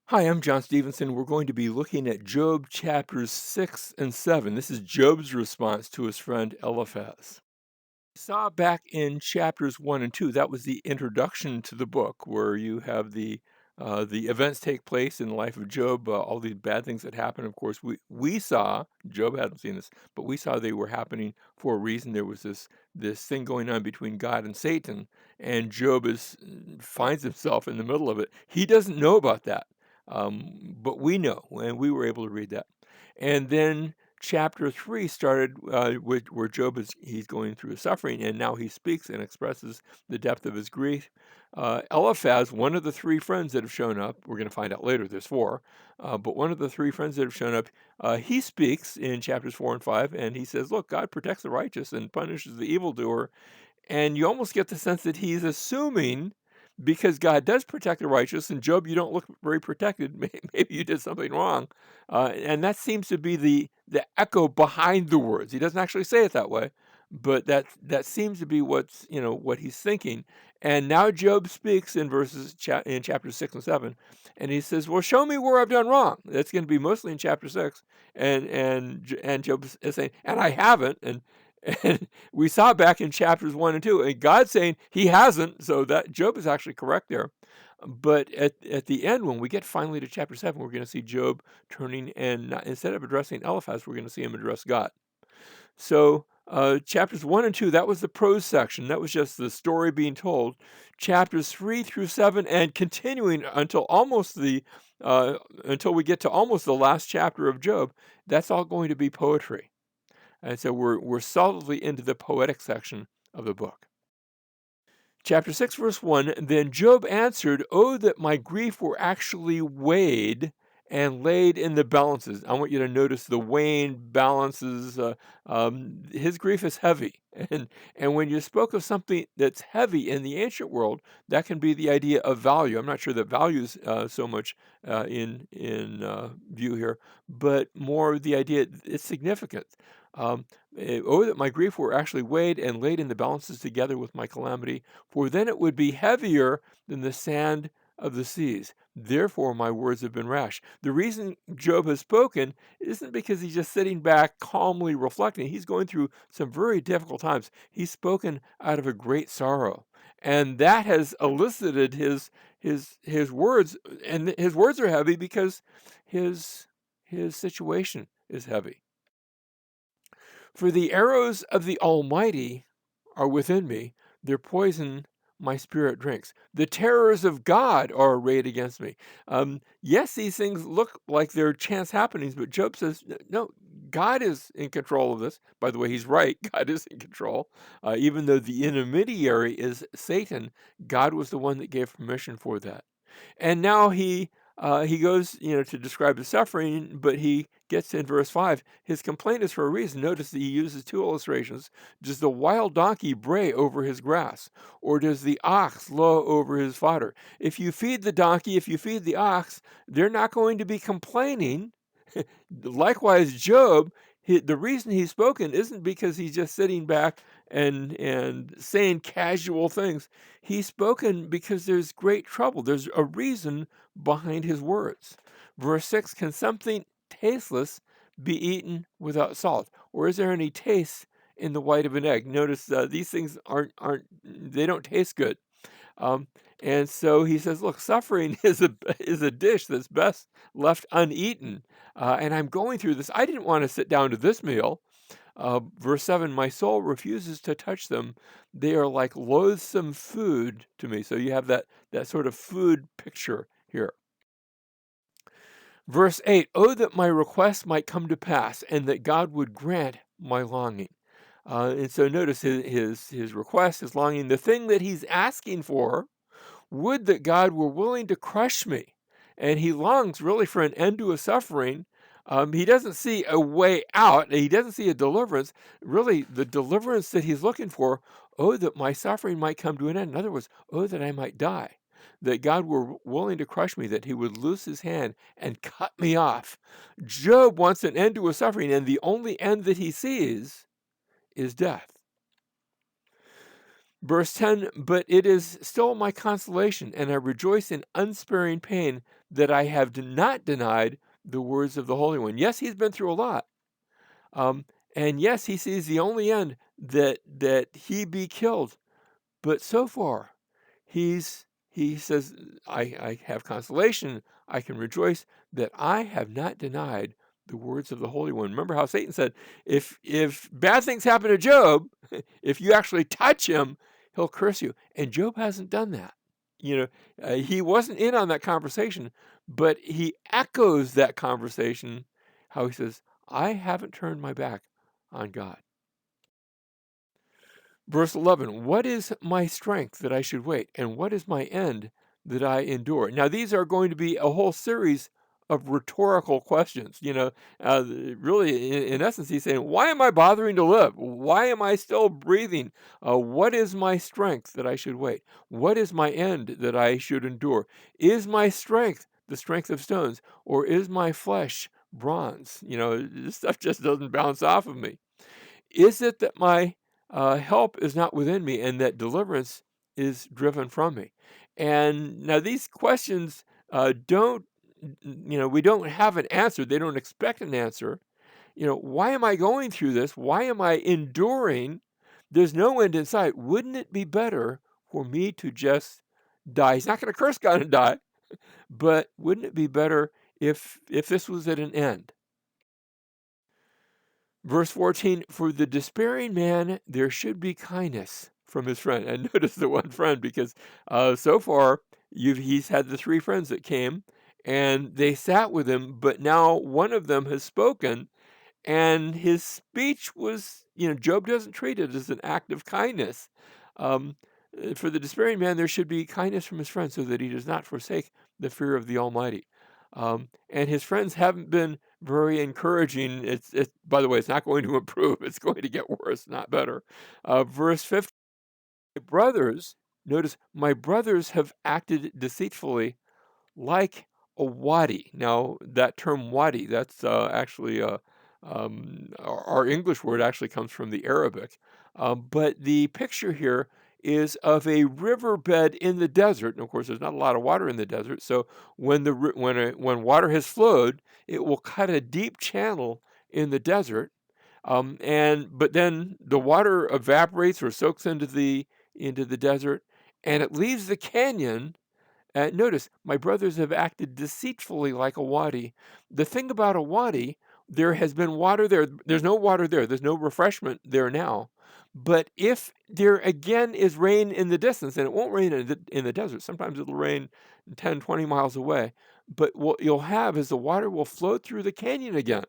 Hi, I'm John Stevenson. We're going to be looking at Job chapters 6 and 7. This is Job's response to his friend Eliphaz. Saw back in chapters 1 and 2, that was the introduction to the book where you have the events take place in the life of Job, all these bad things that happen. Of course, we saw, Job hadn't seen this, but we saw they were happening for a reason. There was this thing going on between God and Satan, and Job finds himself in the middle of it. He doesn't know about that. But we know, and we were able to read that. And then chapter 3 started with where Job he's going through suffering, and now he speaks and expresses the depth of his grief. Eliphaz, one of the three friends that have shown up, we're going to find out later, there's four, but one of the three friends that have shown up, he speaks in chapters 4 and 5, and he says, look, God protects the righteous and punishes the evildoer. And you almost get the sense that he's assuming, because God does protect the righteous, and Job, you don't look very protected. Maybe you did something wrong, and that seems to be the echo behind the words. He doesn't actually say it that way, but that seems to be what he's thinking. And now Job speaks in in chapter 6 and 7, and he says, "Well, show me where I've done wrong." That's going to be mostly in chapter 6, and Job is saying, "And I haven't." And we saw back in chapters 1 and 2, and God saying he hasn't, so that Job is actually correct there. But at the end, when we get finally to chapter 7, we're going to see Job turning, and instead of addressing Eliphaz, we're going to see him address God. So chapters 1 and 2, that was the prose section. That was just the story being told. Chapters 3 through 7, and continuing until we get to almost the last chapter of Job, that's all going to be poetry. And so we're solidly into the poetic section of the book. Chapter 6, verse 1, then Job answered, "Oh, that my grief were actually weighed and laid in the balances." I want you to notice the weighing balances. His grief is heavy. And when you spoke of something that's heavy in the ancient world, that can be the idea of value. I'm not sure that value is so much in view here, but more the idea it's significant. Um, oh, that my grief were actually weighed and laid in the balances together with my calamity, for then it would be heavier than the sand of the seas. Therefore, my words have been rash. The reason Job has spoken isn't because he's just sitting back calmly reflecting. He's going through some very difficult times. He's spoken out of a great sorrow. And that has elicited his words, and his words are heavy because his his situation is heavy. For the arrows of the Almighty are within me, their poison my spirit drinks. The terrors of God are arrayed against me. Yes, these things look like they're chance happenings, but Job says, no, God is in control of this. By the way, he's right. God is in control. Even though the intermediary is Satan, God was the one that gave permission for that. And now he goes, to describe the suffering, but he gets in verse 5. His complaint is for a reason. Notice that he uses two illustrations. Does the wild donkey bray over his grass, or does the ox low over his fodder? If you feed the donkey, if you feed the ox, they're not going to be complaining. Likewise, Job, the reason he's spoken isn't because he's just sitting back and saying casual things. He's spoken because there's great trouble. There's a reason behind his words. Verse 6, can something tasteless be eaten without salt? Or is there any taste in the white of an egg? Notice these things aren't they don't taste good. Um, and so he says, look, suffering is a dish that's best left uneaten. And I'm going through this. I didn't want to sit down to this meal. Verse 7, my soul refuses to touch them. They are like loathsome food to me. So you have that sort of food picture here. Verse 8, oh, that my request might come to pass and that God would grant my longing. And so notice his request, his longing, the thing that he's asking for. Would that God were willing to crush me. And he longs really for an end to his suffering. He doesn't see a way out. He doesn't see a deliverance. Really, the deliverance that he's looking for, oh, that my suffering might come to an end. In other words, oh, that I might die. That God were willing to crush me, that he would loose his hand and cut me off. Job wants an end to his suffering, and the only end that he sees is death. Verse 10, but it is still my consolation, and I rejoice in unsparing pain that I have not denied the words of the Holy One. Yes, he's been through a lot. Um, and yes, he sees the only end that he be killed. But so far, he says, I have consolation, I can rejoice that I have not denied the words of the Holy One. Remember how Satan said, if bad things happen to Job, if you actually touch him, he'll curse you. And Job hasn't done that. You know, he wasn't in on that conversation, but he echoes that conversation, how he says, I haven't turned my back on God. Verse 11, what is my strength that I should wait? And what is my end that I endure? Now, these are going to be a whole series of rhetorical questions. Really, in essence, he's saying, why am I bothering to live? Why am I still breathing? What is my strength that I should wait? What is my end that I should endure? Is my strength the strength of stones, or is my flesh bronze? This stuff just doesn't bounce off of me. Is it that my help is not within me and that deliverance is driven from me? And now these questions don't, we don't have an answer. They don't expect an answer. Why am I going through this? Why am I enduring? There's no end in sight. Wouldn't it be better for me to just die? He's not going to curse God and die, but wouldn't it be better if this was at an end? Verse 14, for the despairing man, there should be kindness from his friend. And notice the one friend, because so far he's had the three friends that came and they sat with him, but now one of them has spoken, and his speech was, Job doesn't treat it as an act of kindness. Um, for the despairing man, there should be kindness from his friend so that he does not forsake the fear of the Almighty. And his friends haven't been very encouraging. By the way, it's not going to improve. It's going to get worse, not better. Verse 15, my brothers, notice, my brothers have acted deceitfully like a wadi. Now, that term wadi, that's actually our English word actually comes from the Arabic. But the picture here is of a riverbed in the desert. And of course, there's not a lot of water in the desert. So when water has flowed, it will cut a deep channel in the desert. But then the water evaporates or soaks into the desert, and it leaves the canyon. Notice, my brothers have acted deceitfully like a wadi. The thing about a wadi, there has been water there. There's no water there. There's no refreshment there now. But if there again is rain in the distance, and it won't rain in the desert, sometimes it'll rain 10, 20 miles away. But what you'll have is the water will flow through the canyon again.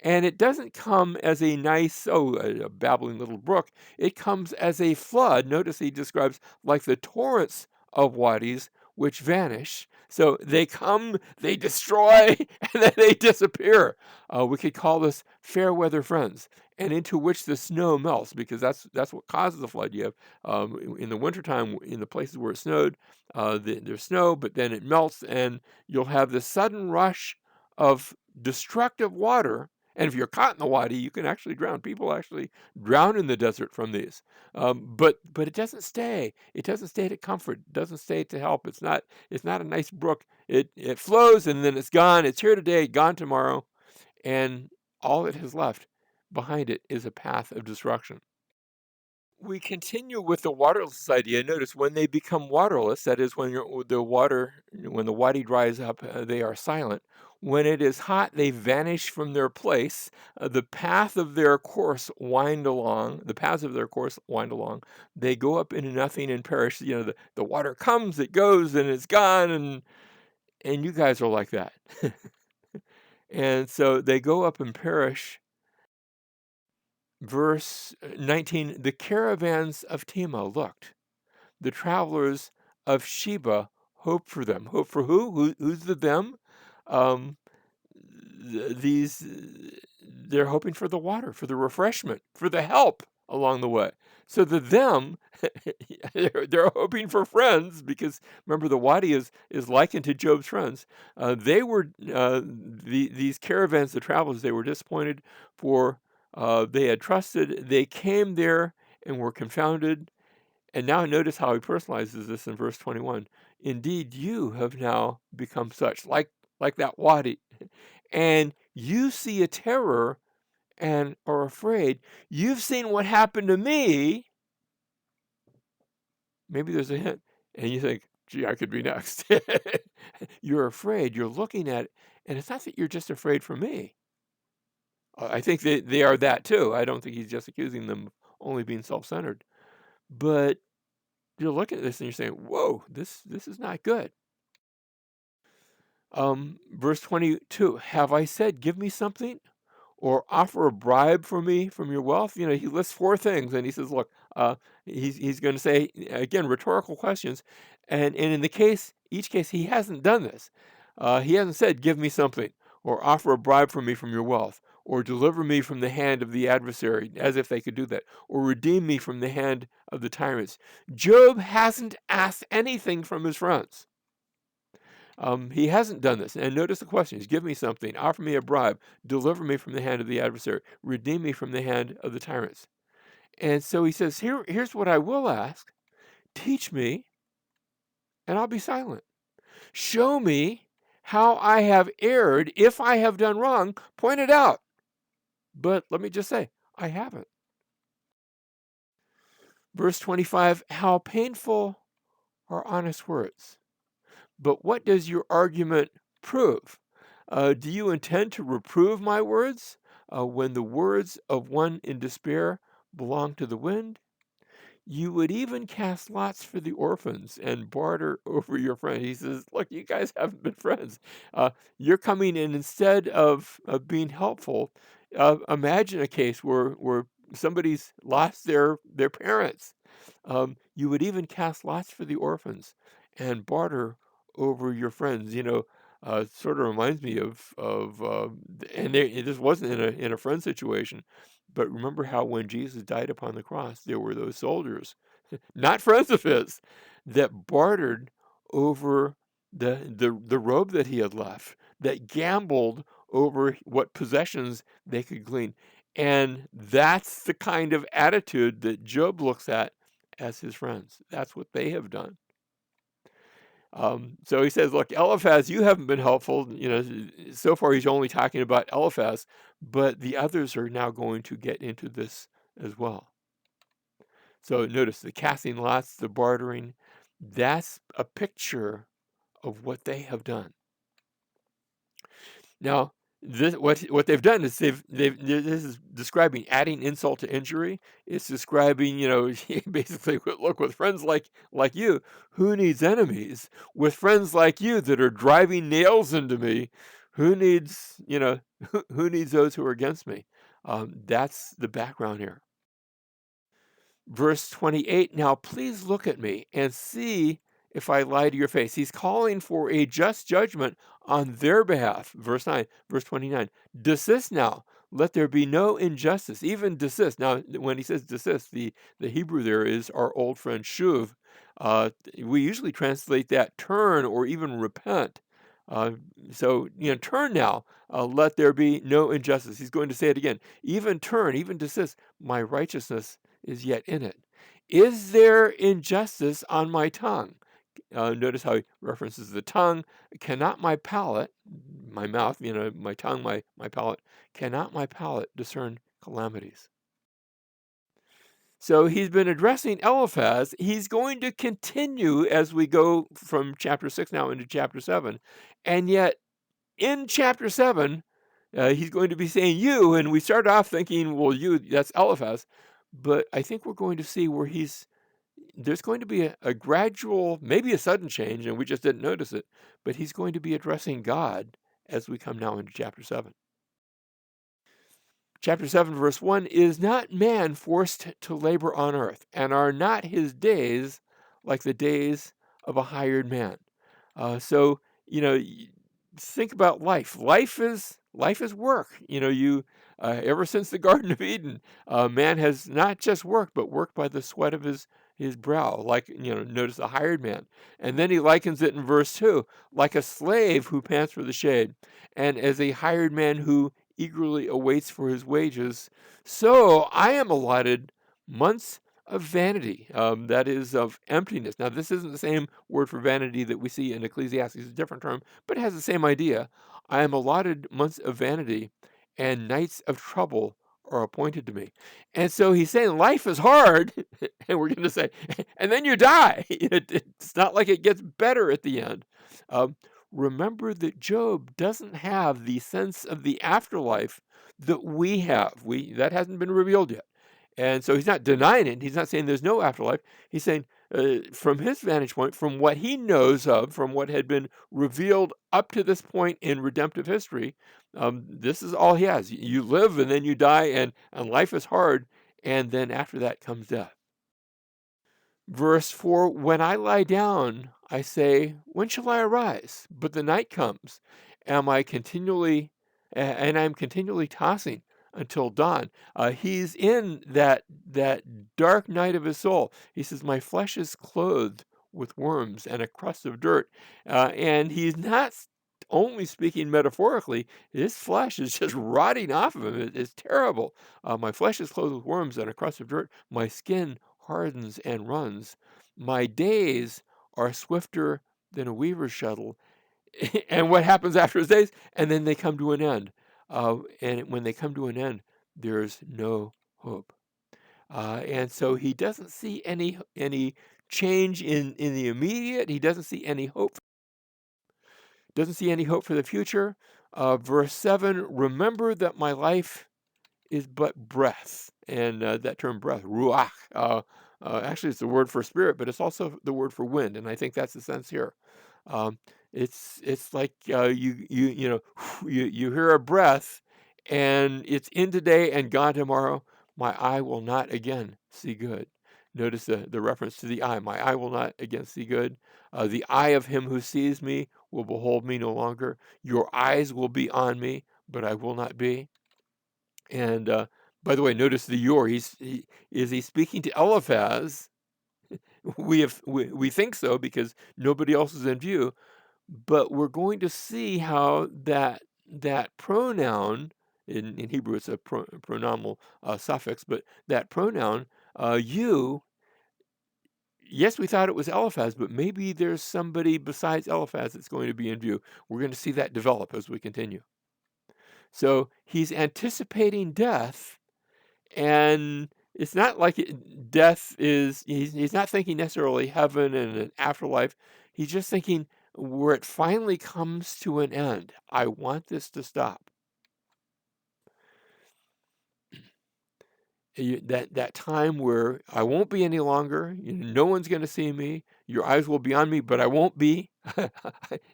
And it doesn't come as a nice, a babbling little brook. It comes as a flood. Notice he describes like the torrents of wadis which vanish. So they come, they destroy, and then they disappear. We could call this fair weather friends, and into which the snow melts, because that's what causes the flood. You have in the wintertime, in the places where it snowed, there's snow, but then it melts, and you'll have this sudden rush of destructive water. And if you're caught in the wadi, you can actually drown. People actually drown in the desert from these. But it doesn't stay. It doesn't stay to comfort. It doesn't stay to help. It's not a nice brook. It flows and then it's gone. It's here today, gone tomorrow, and all it has left behind it is a path of destruction. We continue with the waterless idea. Notice when they become waterless, that is when the wadi dries up, they are silent. When it is hot, they vanish from their place. The paths of their course wind along. They go up into nothing and perish. The water comes, it goes, and it's gone, and you guys are like that. And so they go up and perish. Verse 19, the caravans of Tema looked. The travelers of Sheba hope for them. Hope for who? Who's the them? Um, these they're hoping for the water, for the refreshment, for the help along the way. So the them, they're hoping for friends, because remember the wadi is likened to Job's friends. These caravans, the travelers, they were disappointed, for they had trusted. They came there and were confounded. And now notice how he personalizes this in verse 21. Indeed, you have now become such, like that wadi, and you see a terror and are afraid. You've seen what happened to me. Maybe there's a hint, and you think, gee, I could be next. You're afraid. You're looking at it, and it's not that you're just afraid for me. I think they are that too. I don't think he's just accusing them of only being self-centered. But you're looking at this and you're saying, whoa, this is not good. Verse 22, have I said, give me something or offer a bribe for me from your wealth? You know, he lists four things and he says, look, he's going to say, again, rhetorical questions. And in each case, he hasn't done this. He hasn't said, give me something or offer a bribe for me from your wealth or deliver me from the hand of the adversary, as if they could do that, or redeem me from the hand of the tyrants. Job hasn't asked anything from his friends. He hasn't done this. And notice the questions. Give me something, offer me a bribe, deliver me from the hand of the adversary, redeem me from the hand of the tyrants. And so he says, here's what I will ask. Teach me, and I'll be silent. Show me how I have erred. If I have done wrong, point it out. But let me just say, I haven't. Verse 25, how painful are honest words. But what does your argument prove? Do you intend to reprove my words when the words of one in despair belong to the wind? You would even cast lots for the orphans and barter over your friend. He says, look, you guys haven't been friends. You're coming in instead of being helpful. Imagine a case where somebody's lost their parents. You would even cast lots for the orphans and barter over your friends. You know, sort of reminds me and this wasn't in a friend situation, but remember how when Jesus died upon the cross, there were those soldiers, not friends of his, that bartered over the robe that he had left, that gambled over what possessions they could glean. And that's the kind of attitude that Job looks at as his friends. That's what they have done. So he says, look, Eliphaz, you haven't been helpful. You know, so far he's only talking about Eliphaz, but the others are now going to get into this as well. So notice the casting lots, the bartering, that's a picture of what they have done. Now, what they've done is this is describing adding insult to injury. It's describing, you know, basically, look, with friends like you, who needs enemies? With friends like you that are driving nails into me, who needs, you know, who needs those who are against me? That's the background here. Verse 28, now please look at me and see if I lie to your face. He's calling for a just judgment on their behalf. Verse 9, verse 29, desist now. Let there be no injustice. Even desist. Now, when he says desist, the Hebrew there is our old friend shuv. We usually translate that turn or even repent. Uh, so, you know, turn now. Let there be no injustice. He's going to say it again. Even turn, even desist. My righteousness is yet in it. Is there injustice on my tongue? Notice how he references the tongue. Cannot my palate, my mouth, you know, my tongue, my palate, cannot my palate discern calamities? So he's been addressing Eliphaz. He's going to continue as we go from chapter 6 now into chapter 7. And yet in chapter 7, he's going to be saying you, and we start off thinking, well, you, that's Eliphaz. But I think we're going to see where there's going to be a gradual, maybe a sudden change, and we just didn't notice it, but he's going to be addressing God as we come now into chapter 7. Chapter 7, verse 1, is not man forced to labor on earth, and are not his days like the days of a hired man? So, you know, think about life. Life is work. You know, ever since the Garden of Eden, man has not just worked, but worked by the sweat of his brow. Like, you know, notice the hired man, and then he likens it in verse 2, like a slave who pants for the shade, and as a hired man who eagerly awaits for his wages. So I am allotted months of vanity, that is of emptiness. Now, this isn't the same word for vanity that we see in Ecclesiastes, it's a different term, but it has the same idea. I am allotted months of vanity, and nights of trouble are appointed to me. And so he's saying life is hard, and we're going to say, and then you die. It's not like it gets better at the end. Um, Remember that Job doesn't have the sense of the afterlife that we have. That hasn't been revealed yet. And so he's not denying it. He's not saying there's no afterlife. He's saying, from his vantage point, from what he knows of, from what had been revealed up to this point in redemptive history, this is all he has. You live and then you die, and life is hard. And then after that comes death. Verse 4, when I lie down, I say, when shall I arise? But the night comes, am I continually, and I'm continually tossing until dawn. He's in that dark night of his soul. He says, my flesh is clothed with worms and a crust of dirt. And he's not only speaking metaphorically, his flesh is just rotting off of him. It's terrible. My flesh is clothed with worms and a crust of dirt. My skin hardens and runs. My days are swifter than a weaver's shuttle. And what happens after his days? And then they come to an end. And when they come to an end, there's no hope. And so he doesn't see any change in the immediate. He doesn't see any hope. Doesn't see any hope for the future. Verse 7, remember that my life is but breath. And that term breath, ruach, actually it's the word for spirit, but it's also the word for wind. And I think that's the sense here. Um, it's like you know you hear a breath, and it's in today and gone tomorrow. My eye will not again see good. Notice the reference to the eye. My eye will not again see good. The eye of him who sees me will behold me no longer. Your eyes will be on me, but I will not be. And by the way, notice the your. Is he speaking to Eliphaz? We think so because nobody else is in view, but we're going to see how that pronoun in Hebrew it's a pronominal suffix, but that pronoun you. Yes, we thought it was Eliphaz, but maybe there's somebody besides Eliphaz that's going to be in view. We're going to see that develop as we continue. So he's anticipating death. And it's not like death is, he's not thinking necessarily heaven and an afterlife. He's just thinking where it finally comes to an end. I want this to stop. That time where I won't be any longer, no one's going to see me. Your eyes will be on me, but I won't be.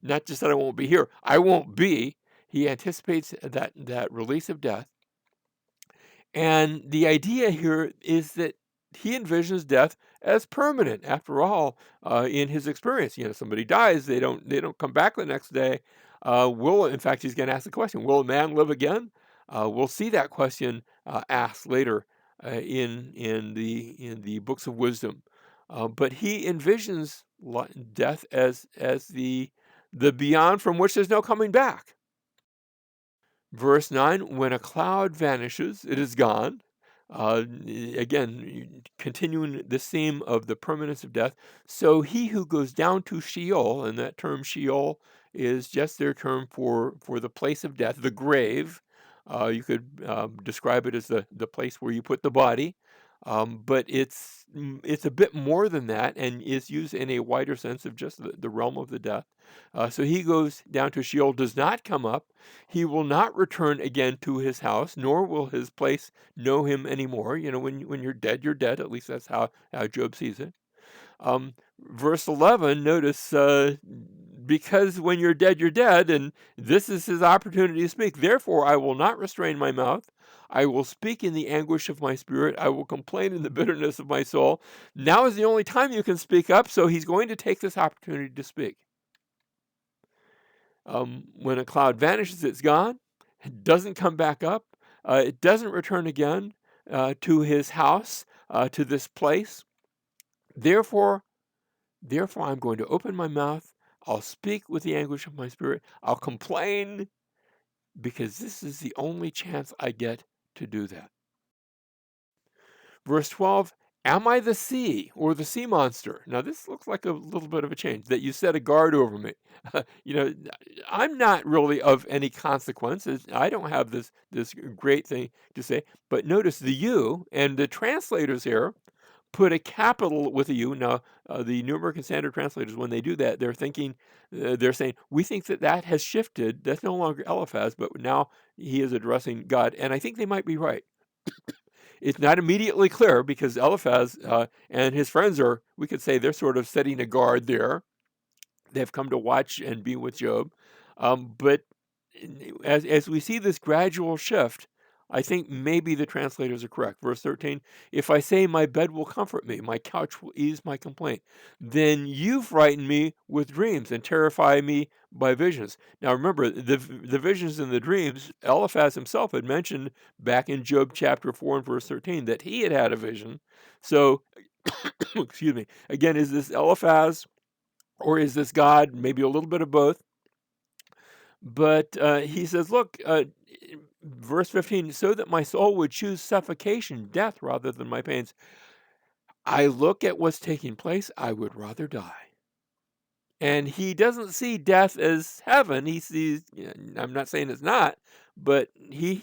Not just that I won't be here, I won't be. He anticipates that release of death. And the idea here is that he envisions death as permanent. After all, in his experience, somebody dies, they don't come back the next day. In fact, he's going to ask the question: will a man live again? We'll see that question asked later in the books of wisdom. But he envisions death as the beyond from which there's no coming back. Verse 9, when a cloud vanishes, it is gone. Again, continuing this theme of the permanence of death. So he who goes down to Sheol, and that term Sheol is just their term for the place of death, the grave. You could describe it as the place where you put the body. But it's a bit more than that and is used in a wider sense of just the realm of the death. So he goes down to Sheol, does not come up. He will not return again to his house, nor will his place know him anymore. When you're dead, you're dead. At least that's how Job sees it. Verse 11, notice, because when you're dead, and this is his opportunity to speak. Therefore, I will not restrain my mouth. I will speak in the anguish of my spirit. I will complain in the bitterness of my soul. Now is the only time you can speak up, so he's going to take this opportunity to speak. When a cloud vanishes, it's gone. It doesn't come back up. It doesn't return again to his house, to this place. Therefore, I'm going to open my mouth. I'll speak with the anguish of my spirit. I'll complain because this is the only chance I get to do that. Verse 12, Am I the sea or the sea monster? Now, this looks like a little bit of a change that you set a guard over me. you know, I'm not really of any consequences. I don't have this great thing to say. But notice the you and the translators here put a capital with a U. Now, the New American Standard translators, when they do that, they're thinking, they're saying, we think that that has shifted. That's no longer Eliphaz, but now he is addressing God. And I think they might be right. It's not immediately clear because Eliphaz and his friends are, we could say, they're sort of setting a guard there. They've come to watch and be with Job. But as we see this gradual shift, I think maybe the translators are correct. Verse 13, if I say my bed will comfort me, my couch will ease my complaint, then you frighten me with dreams and terrify me by visions. Now remember, the visions and the dreams, Eliphaz himself had mentioned back in Job chapter 4 and verse 13 that he had had a vision. So, excuse me, again, is this Eliphaz or is this God? Maybe a little bit of both. But he says, look, verse 15, so that my soul would choose suffocation, death, rather than my pains. I look at what's taking place, I would rather die. And he doesn't see death as heaven. He sees, I'm not saying it's not, but he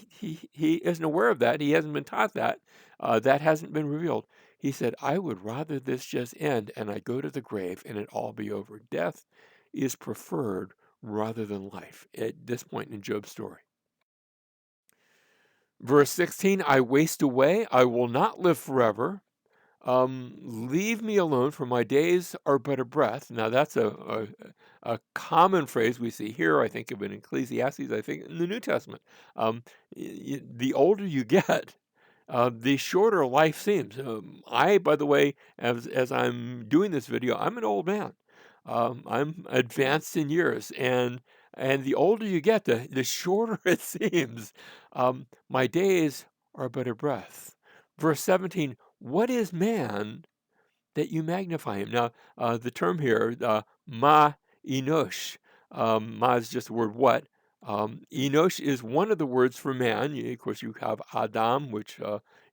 isn't aware of that. He hasn't been taught that. That hasn't been revealed. He said, I would rather this just end and I go to the grave and it all be over. Death is preferred rather than life at this point in Job's story. Verse 16, I waste away. I will not live forever. Leave me alone, for my days are but a breath. Now, that's a common phrase we see here. I think of in Ecclesiastes, I think in the New Testament. The older you get, the shorter life seems. I, by the way, as I'm doing this video, I'm an old man. I'm advanced in years, and the older you get, the shorter it seems. My days are but a breath. Verse 17, what is man that you magnify him? Now, the term here, ma enosh, ma is just the word what. Enosh is one of the words for man. Of course, you have Adam, which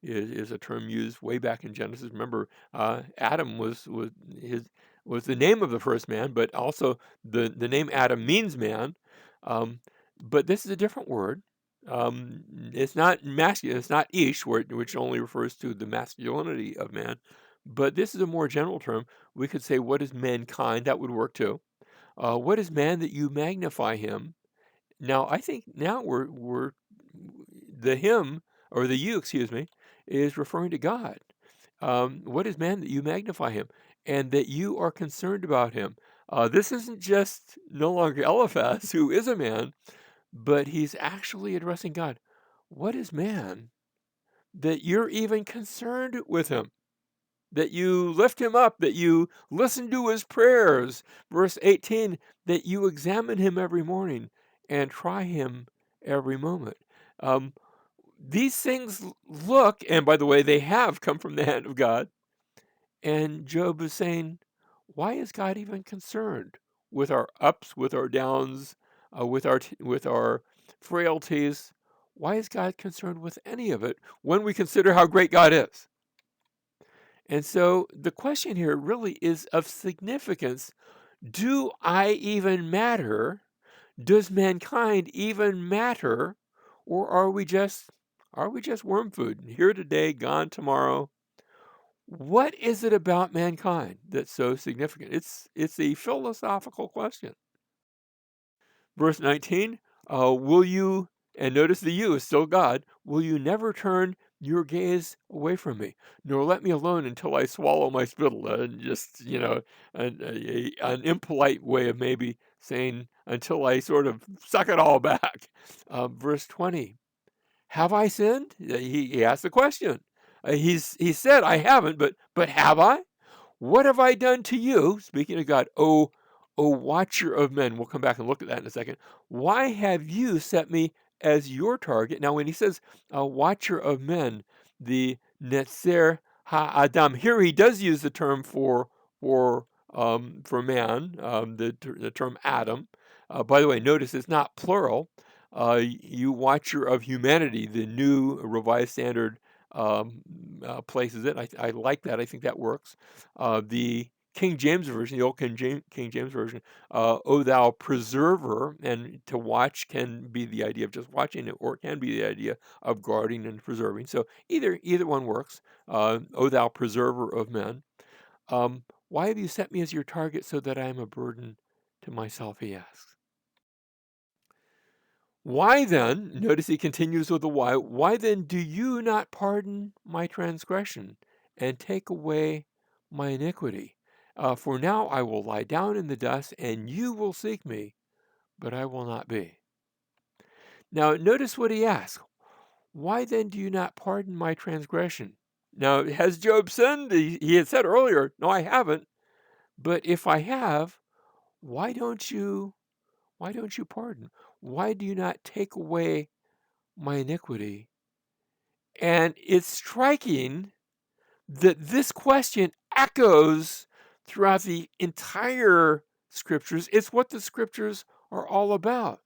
is a term used way back in Genesis. Remember, Adam was the name of the first man, but also the name Adam means man. Um, but this is a different word. It's not masculine. It's not ish, which only refers to the masculinity of man. But this is a more general term. We could say, "What is mankind?" That would work too. What is man that you magnify him? Now, I think now we're the him or the you, excuse me, is referring to God. What is man that you magnify him and that you are concerned about him? This isn't just no longer Eliphaz, who is a man, but he's actually addressing God. What is man that you're even concerned with him? That you lift him up, that you listen to his prayers. Verse 18, that you examine him every morning and try him every moment. Um, these things look, and by the way, they have come from the hand of God. And Job is saying, why is God even concerned with our ups, with our downs, with our frailties? Why is God concerned with any of it when we consider how great God is? And so the question here really is of significance. Do I even matter? Does mankind even matter? Or are we just worm food? Here today, gone tomorrow. What is it about mankind that's so significant? It's a philosophical question. Verse 19, will you, and notice the you is still God, will you never turn your gaze away from me, nor let me alone until I swallow my spittle? Just, an impolite way of maybe saying until I sort of suck it all back. Verse 20, have I sinned? He asked the question. He said, I haven't, but have I? What have I done to you? Speaking of God, O watcher of men. We'll come back and look at that in a second. Why have you set me as your target? Now, when he says a watcher of men, the Netzer Ha-Adam, here he does use the term for man, the term Adam. By the way, notice it's not plural. You watcher of humanity, the new Revised Standard um, places it. I like that. I think that works. The King James version, the old King James version, "O thou preserver," and to watch can be the idea of just watching it, or it can be the idea of guarding and preserving. So either one works. "O thou preserver of men." Why have you set me as your target so that I am a burden to myself, he asks. Why then, notice he continues with the why then do you not pardon my transgression and take away my iniquity? For now I will lie down in the dust, and you will seek me, but I will not be. Now, notice what he asks. Why then do you not pardon my transgression? Now, has Job sinned? He had said earlier, no, I haven't. But if I have, why don't you pardon? Why do you not take away my iniquity? And it's striking that this question echoes throughout the entire scriptures. It's what the scriptures are all about.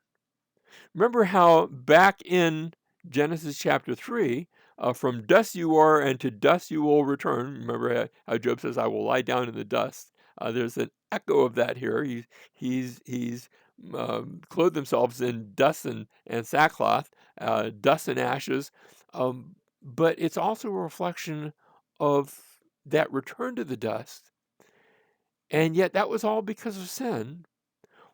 Remember how back in Genesis chapter 3, from dust you are and to dust you will return. Remember how Job says, I will lie down in the dust. There's an echo of that here. He's clothed themselves in dust and sackcloth, dust and ashes. But it's also a reflection of that return to the dust. And yet that was all because of sin.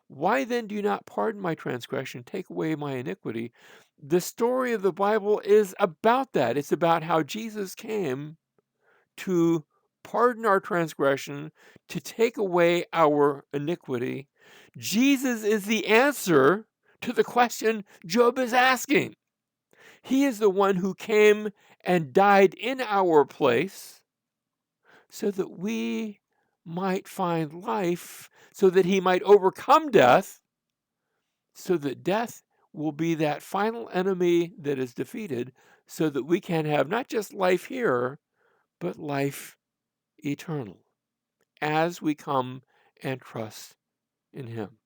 Why then do you not pardon my transgression, take away my iniquity? The story of the Bible is about that. It's about how Jesus came to pardon our transgression, to take away our iniquity. Jesus is the answer to the question Job is asking. He is the one who came and died in our place so that we might find life, so that he might overcome death, so that death will be that final enemy that is defeated, so that we can have not just life here, but life eternal as we come and trust in him.